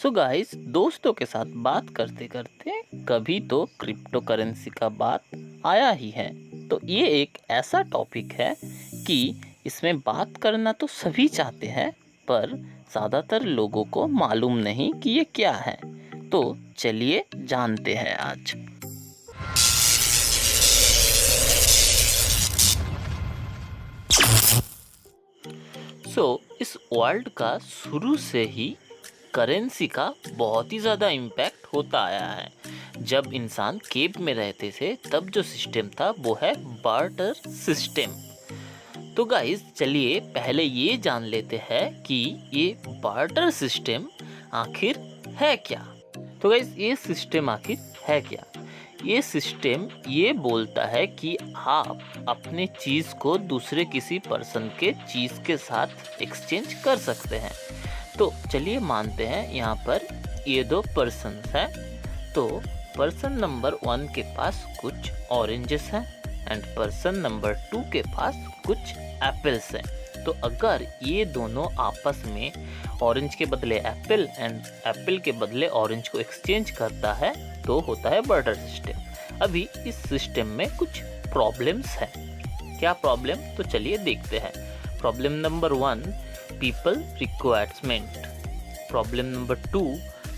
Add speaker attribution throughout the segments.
Speaker 1: So guys, दोस्तों के साथ बात करते करते कभी तो क्रिप्टो करेंसी का बात आया ही है। तो ये एक ऐसा टॉपिक है कि इसमें बात करना तो सभी चाहते हैं, पर ज़्यादातर लोगों को मालूम नहीं कि ये क्या है। तो चलिए जानते हैं आज। इस वर्ल्ड का शुरू से ही करेंसी का बहुत ही ज़्यादा इम्पैक्ट होता आया है। जब इंसान केव में रहते थे तब जो सिस्टम था वो है बार्टर सिस्टम। तो गाइस, चलिए पहले ये जान लेते हैं कि ये बार्टर सिस्टम आखिर है क्या। तो गाइस, ये सिस्टम आखिर है क्या। ये सिस्टम ये बोलता है कि आप अपने चीज़ को दूसरे किसी पर्सन के चीज़ के साथ एक्सचेंज कर सकते हैं। तो चलिए मानते हैं यहाँ पर ये दो पर्सन हैं। तो पर्सन नंबर 1 के पास कुछ ऑरेंजेस हैं एंड पर्सन नंबर 2 के पास कुछ एप्पल्स हैं। तो अगर ये दोनों आपस में ऑरेंज के बदले एप्पल एंड एप्पल के बदले ऑरेंज को एक्सचेंज करता है तो होता है बार्टर सिस्टम। अभी इस सिस्टम में कुछ प्रॉब्लम्स हैं। क्या प्रॉब्लम, तो चलिए देखते हैं। Problem number 1, people requirement. Problem number 2,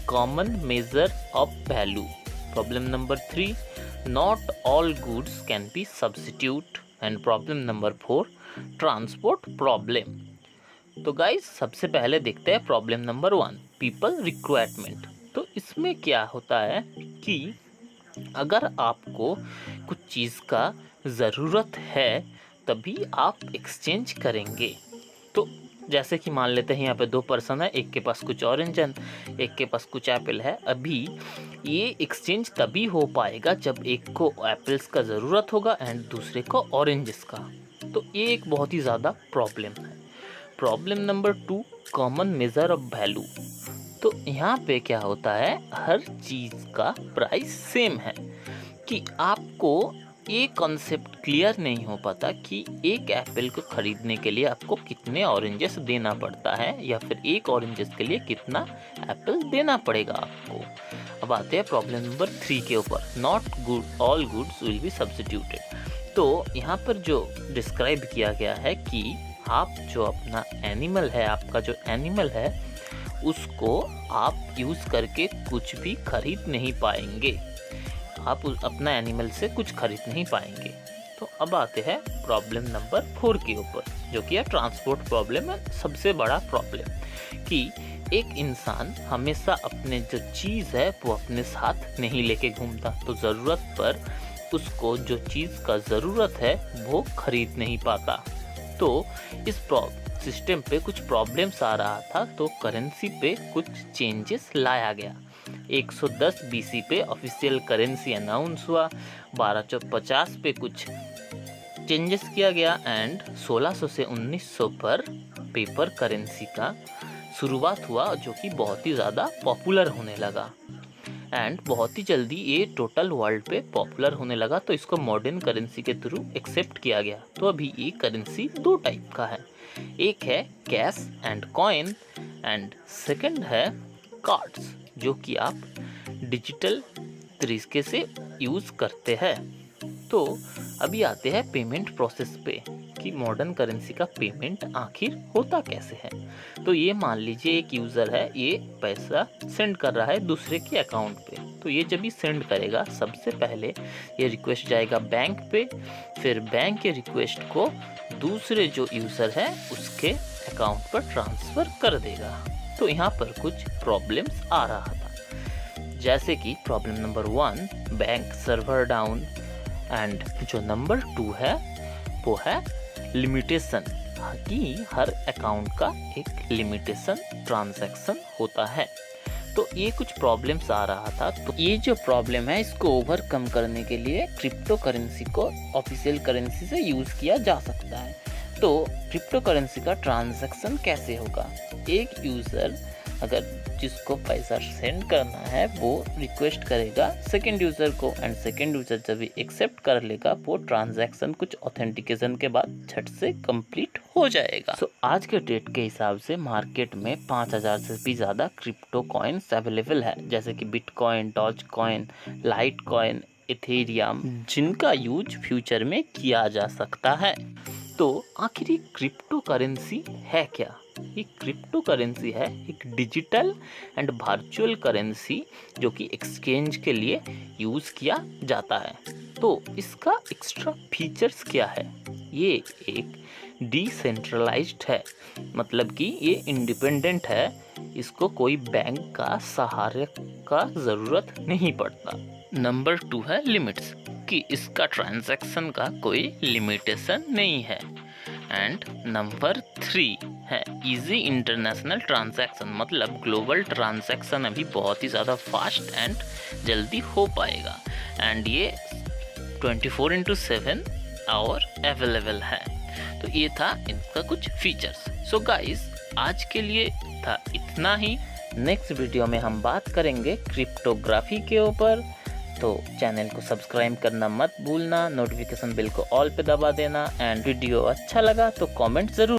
Speaker 1: common measure of value. Problem number 3, not all goods can be substitute. And problem number 4, transport problem. तो गाइस, सबसे पहले देखते हैं प्रॉब्लम नंबर 1, people requirement। तो इसमें क्या होता है कि अगर आपको कुछ चीज़ का ज़रूरत है तभी आप एक्सचेंज करेंगे। तो जैसे कि मान लेते हैं यहाँ पे दो पर्सन है, एक के पास कुछ ऑरेंज है, एक के पास कुछ एप्पल है। अभी ये एक्सचेंज तभी हो पाएगा जब एक को एप्पल्स का ज़रूरत होगा एंड दूसरे को ऑरेंजेस का। तो ये एक बहुत ही ज़्यादा प्रॉब्लम है। Problem number 2, common measure of value. तो यहाँ पे क्या होता है, हर चीज़ का प्राइस सेम है। कि आपको ये कॉन्सेप्ट क्लियर नहीं हो पाता कि एक एप्पल को ख़रीदने के लिए आपको कितने ऑरेंजेस देना पड़ता है या फिर एक ऑरेंजेस के लिए कितना एप्पल देना पड़ेगा आपको। अब आते हैं प्रॉब्लम नंबर 3 के ऊपर, not good all goods will be substituted. तो यहाँ पर जो डिस्क्राइब किया गया है कि आप जो अपना एनिमल है, आपका जो एनिमल है उसको आप यूज़ करके कुछ भी खरीद नहीं पाएंगे। आप अपना एनिमल से कुछ खरीद नहीं पाएंगे। तो अब आते हैं प्रॉब्लम नंबर 4 के ऊपर, जो कि है ट्रांसपोर्ट प्रॉब्लम है, सबसे बड़ा प्रॉब्लम। कि एक इंसान हमेशा अपने जो चीज़ है वो अपने साथ नहीं लेके घूमता, तो ज़रूरत पर उसको जो चीज़ का ज़रूरत है वो खरीद नहीं पाता। तो इस सिस्टम पे कुछ प्रॉब्लम्स आ रहा था, तो करेंसी पे कुछ चेंजेस लाया गया। 110 BC पे ऑफिशियल करेंसी अनाउंस हुआ, 1250 पे कुछ चेंजेस किया गया एंड 1600 से 1900 पर पेपर करेंसी का शुरुआत हुआ, जो कि बहुत ही ज़्यादा पॉपुलर होने लगा एंड बहुत ही जल्दी ये टोटल वर्ल्ड पे पॉपुलर होने लगा। तो इसको मॉडर्न करेंसी के थ्रू एक्सेप्ट किया गया। तो अभी ये करेंसी दो टाइप का है, एक है cash and coin and second है कार्ड्स, जो कि आप डिजिटल तरीके से यूज़ करते हैं। तो अभी आते हैं पेमेंट प्रोसेस पे कि मॉडर्न करेंसी का पेमेंट आखिर होता कैसे है। तो ये मान लीजिए एक यूज़र है, ये पैसा सेंड कर रहा है दूसरे के अकाउंट पे। तो ये जब भी सेंड करेगा सबसे पहले ये रिक्वेस्ट जाएगा बैंक पे, फिर बैंक के रिक्वेस्ट को दूसरे जो यूज़र है उसके अकाउंट पर ट्रांसफ़र कर देगा। तो यहाँ पर कुछ प्रॉब्लम्स आ रहा था, जैसे कि problem number 1, bank server down and जो नंबर 2 है वो है लिमिटेशन, कि हर अकाउंट का एक लिमिटेशन ट्रांजैक्शन होता है। तो ये कुछ प्रॉब्लम्स आ रहा था। तो ये जो प्रॉब्लम है इसको ओवरकम करने के लिए क्रिप्टो करेंसी को ऑफिशियल करेंसी से यूज़ किया जा सकता है। तो क्रिप्टो करेंसी का ट्रांजैक्शन कैसे होगा, एक यूज़र अगर जिसको पैसा सेंड करना है वो रिक्वेस्ट करेगा सेकंड यूज़र को, एंड सेकंड यूज़र जब भी एक्सेप्ट कर लेगा वो ट्रांजैक्शन कुछ ऑथेंटिकेशन के बाद झट से कंप्लीट हो जाएगा। सो आज के डेट के हिसाब से मार्केट में 5000 से भी ज़्यादा क्रिप्टो कॉइन्स अवेलेबल है, जैसे कि bitcoin, Dogecoin, Litecoin, Ethereum, जिनका यूज फ्यूचर में किया जा सकता है। तो आखिर ये क्रिप्टो करेंसी है क्या? ये क्रिप्टो करेंसी है एक डिजिटल एंड वर्चुअल करेंसी जो कि एक्सचेंज के लिए यूज़ किया जाता है। तो इसका एक्स्ट्रा फीचर्स क्या है? ये एक डिसेंट्रलाइज्ड है, मतलब कि ये इंडिपेंडेंट है, इसको कोई बैंक का सहारे का ज़रूरत नहीं पड़ता। नंबर 2 है लिमिट्स, कि इसका ट्रांजैक्शन का कोई लिमिटेशन नहीं है। एंड नंबर 3 है इजी इंटरनेशनल ट्रांजैक्शन, मतलब ग्लोबल ट्रांजैक्शन अभी बहुत ही ज़्यादा फास्ट एंड जल्दी हो पाएगा। एंड ये 24/7 आवर अवेलेबल है। तो ये था इनका कुछ फीचर्स। सो गाइस, आज के लिए था इतना ही। नेक्स्ट वीडियो में हम बात करेंगे क्रिप्टोग्राफी के ऊपर। तो चैनल को सब्सक्राइब करना मत भूलना, नोटिफिकेशन बेल को ऑल पे दबा देना, एंड वीडियो अच्छा लगा तो कमेंट ज़रूर